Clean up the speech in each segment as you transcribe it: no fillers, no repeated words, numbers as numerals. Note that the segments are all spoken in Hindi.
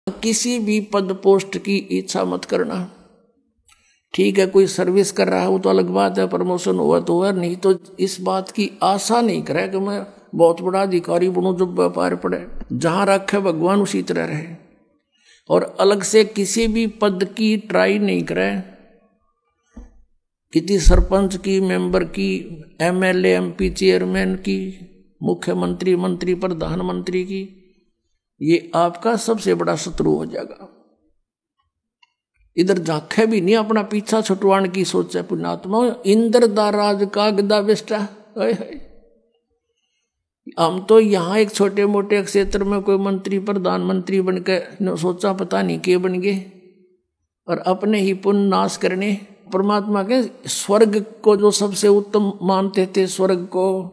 किसी भी पद पोस्ट की इच्छा मत करना। ठीक है, कोई सर्विस कर रहा है वो तो अलग बात है, प्रमोशन हुआ तो हुआ, नहीं तो इस बात की आशा नहीं करे कि मैं बहुत बड़ा अधिकारी बनूं जब व्यापार पड़े। जहां रखे भगवान उसी तरह रहे, और अलग से किसी भी पद की ट्राई नहीं करे। किसी सरपंच की, मेंबर की, एमएलए, एमपी, चेयरमैन की, मुख्यमंत्री, मंत्री, प्रधानमंत्री की, ये आपका सबसे बड़ा शत्रु हो जाएगा। इधर झांके भी नहीं, अपना पीछा छुटवाने की सोचे पुण्यात्मा। इंद्र दा राज का गदा बेस्टा। हम तो यहाँ एक छोटे मोटे क्षेत्र में कोई मंत्री, प्रधानमंत्री बन के सोचा पता नहीं के बन गए, और अपने ही पुण्य नाश करने। परमात्मा के स्वर्ग को जो सबसे उत्तम मानते थे, स्वर्ग को,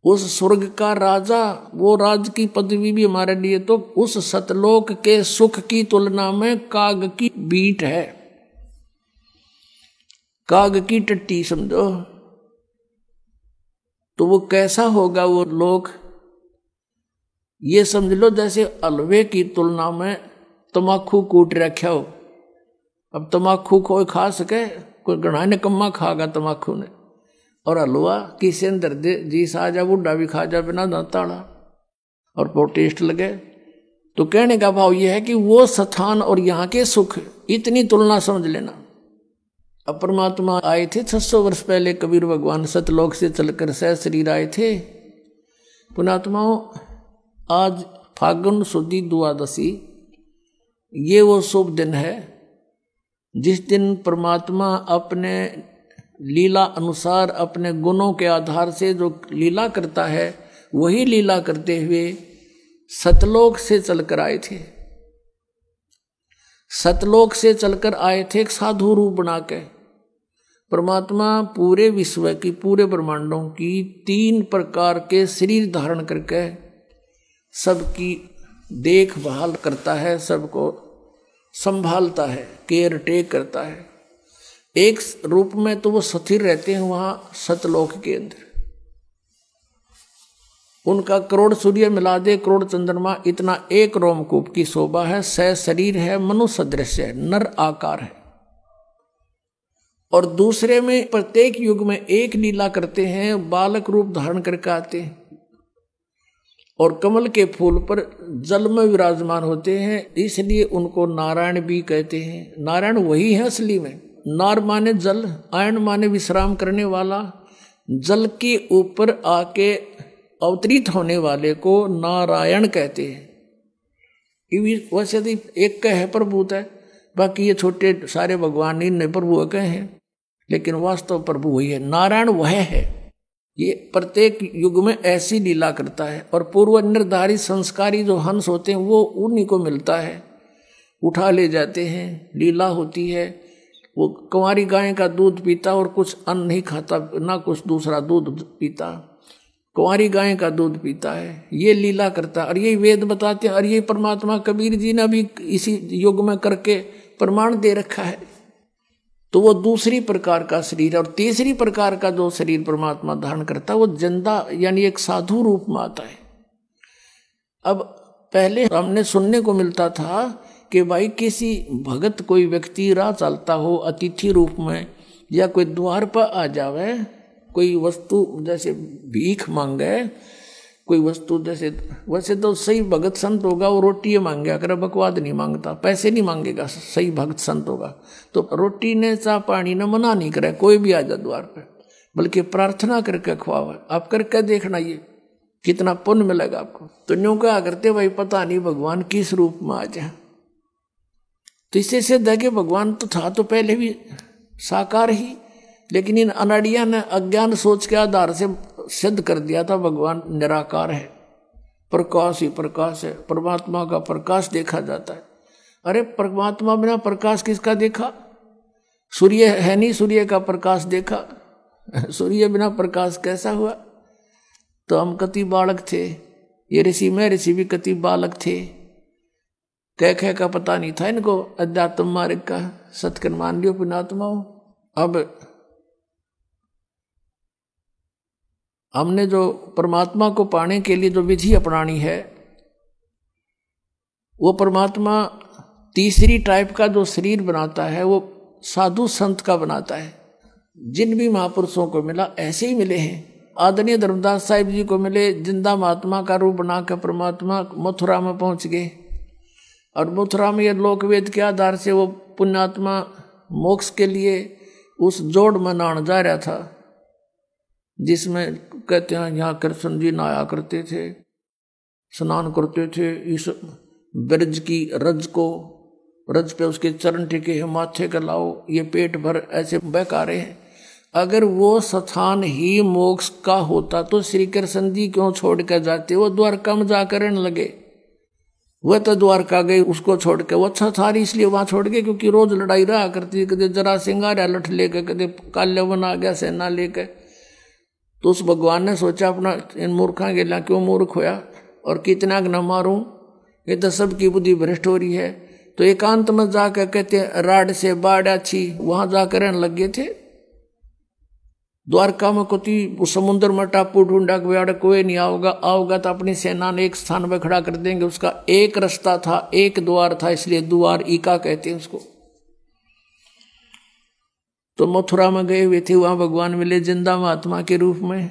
उस स्वर्ग का राजा, वो राज की पदवी भी हमारे लिए तो उस सतलोक के सुख की तुलना में काग की बीट है, काग की टट्टी समझो। तो वो कैसा होगा वो लोग, ये समझ लो जैसे हलवे की तुलना में तमाकू कूट रखा हो। अब तमाकू कोई खा सके, कोई गणा निकम्मा खागा तमाकू ने, और हलवा किसी ने दर्द जी सा जा, बुढ़ा भी खा जा बिना दांताड़ा, और वो टेस्ट लगे। तो कहने का भाव यह है कि वो स्थान और यहाँ के सुख, इतनी तुलना समझ लेना। अब परमात्मा आए थे 600 वर्ष पहले, कबीर भगवान सतलोक से चलकर सह शरीर आए थे। पुणात्माओं, आज फागुन सुदी द्वादशी, ये वो शुभ दिन है जिस दिन परमात्मा अपने लीला अनुसार, अपने गुणों के आधार से जो लीला करता है, वही लीला करते हुए सतलोक से चलकर आए थे। सतलोक से चलकर आए थे एक साधु रूप बना के। परमात्मा पूरे विश्व की, पूरे ब्रह्मांडों की 3 प्रकार के शरीर धारण करके सबकी देखभाल करता है, सबको संभालता है, केयर टेक करता है। एक रूप में तो वो स्थिर रहते हैं वहां सतलोक के अंदर। उनका करोड़ सूर्य मिला दे, करोड़ चंद्रमा, इतना एक रोमकूप की शोभा है। सह शरीर है, मनुष्य सदृश है, नर आकार है। और दूसरे में प्रत्येक युग में एक लीला करते हैं, बालक रूप धारण करके आते हैं, और कमल के फूल पर जल में विराजमान होते हैं, इसलिए उनको नारायण भी कहते हैं। नारायण वही है असली में। नार माने जल, आयन माने विश्राम करने वाला। जल के ऊपर आके अवतरित होने वाले को नारायण कहते हैं। वैसे तो एक का है प्रभुत है, बाकी ये छोटे सारे भगवान इन प्रभु के हैं, लेकिन वास्तव प्रभु वही है। नारायण वह है। ये प्रत्येक युग में ऐसी लीला करता है, और पूर्व निर्धारित संस्कारी जो हंस होते हैं वो उन्हीं को मिलता है, उठा ले जाते हैं, लीला होती है। वो कुंवारी गाय का दूध पीता और कुछ अन्न नहीं खाता, ना कुछ दूसरा दूध पीता, कुंवारी गाय का दूध पीता है, ये लीला करता है। और यही वेद बताते हैं, और ये परमात्मा कबीर जी ने भी इसी युग में करके प्रमाण दे रखा है। तो वो दूसरी प्रकार का शरीर, और तीसरी प्रकार का जो शरीर परमात्मा धारण करता है वो जिंदा यानी एक साधु रूप में आता है। अब पहले हमने सुनने को मिलता था कि भाई किसी भगत, कोई व्यक्ति राह चलता हो अतिथि रूप में, या कोई द्वार पर आ जावे, कोई वस्तु जैसे भीख मांगे, कोई वस्तु जैसे, वैसे तो सही भगत संत होगा वो रोटी मांगे, कर बकवाद नहीं मांगता, पैसे नहीं मांगेगा, सही भगत संत होगा तो रोटी ने चाह पानी ने मना नहीं करे कोई भी आ जा द्वार पे, बल्कि प्रार्थना करके खुआवा। आप करके देखना ये कितना पुण्य मिलेगा आपको। तो न्यू क्या करते भाई, पता नहीं भगवान किस रूप में आ जाए। तो इससे सिद्ध है कि भगवान तो था तो पहले भी साकार ही, लेकिन इन अनाड़िया ने अज्ञान सोच के आधार से सिद्ध कर दिया था भगवान निराकार है, प्रकाश ही प्रकाश है, परमात्मा का प्रकाश देखा जाता है। अरे परमात्मा बिना प्रकाश किसका देखा? सूर्य है नहीं, सूर्य का प्रकाश देखा, सूर्य बिना प्रकाश कैसा हुआ? तो हम कति बालक थे, ये ऋषि में ऋषि भी कति बालक थे, कह का पता नहीं था इनको अध्यात्म मार्ग का। सत्कर्म मान लियो पुण्यात्माओं। अब हमने जो परमात्मा को पाने के लिए जो विधि अपनानी है, वो परमात्मा तीसरी टाइप का जो शरीर बनाता है वो साधु संत का बनाता है। जिन भी महापुरुषों को मिला ऐसे ही मिले हैं। आदरणीय धर्मदास साहिब जी को मिले, जिंदा महात्मा का रूप बनाकर परमात्मा मथुरा में पहुंच गए, और मथुरा में ये लोकवेद के आधार से वो पुण्यात्मा मोक्ष के लिए उस जोड़ में नहाने जा रहा था, जिसमें कहते हैं यहाँ कृष्ण जी नहाया करते थे, स्नान करते थे। इस ब्रज की रज को, रज पे उसके चरण टिके हैं, माथे का लाओ, ये पेट भर ऐसे बहका रहे हैं। अगर वो स्थान ही मोक्ष का होता तो श्री कृष्ण जी क्यों छोड़ कर जाते? वो द्वारका में जाकर रहने लगे। वह तो द्वारका गए, उसको छोड़ के, वो अच्छा था इसलिए वहां छोड़ गए, क्योंकि रोज लड़ाई रहा करती, कदे जरा सिंगार लठ लेकर, कदे काल्यवन आ गया सेना लेकर। तो उस भगवान ने सोचा अपना इन मूर्खा के ला क्यों मूर्ख होया और कितना न मारूं, ये तो सबकी बुद्धि भ्रष्ट हो रही है। तो एकांत में जाकर कहते राड से बाढ़ अच्छी, वहां जाकर रहने लग गए थे। द्वारका में कोती समुद्र में टापू ढूंढा के कोई नहीं आओगा तो अपनी सेना ने एक स्थान पर खड़ा कर देंगे। उसका एक रास्ता था, एक द्वार था, इसलिए द्वार ईका कहते हैं उसको। तो मथुरा में गए हुए थे, वहां भगवान मिले जिंदा महात्मा के रूप में।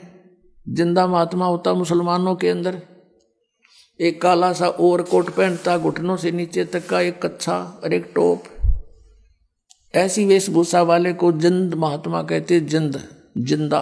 जिंदा महात्मा होता मुसलमानों के अंदर, एक काला सा ओवरकोट पहनता, घुटनों से नीचे तक का एक कच्छा और एक टोप, ऐसी वेशभूषा वाले को जिंद महात्मा कहते, जिंदा।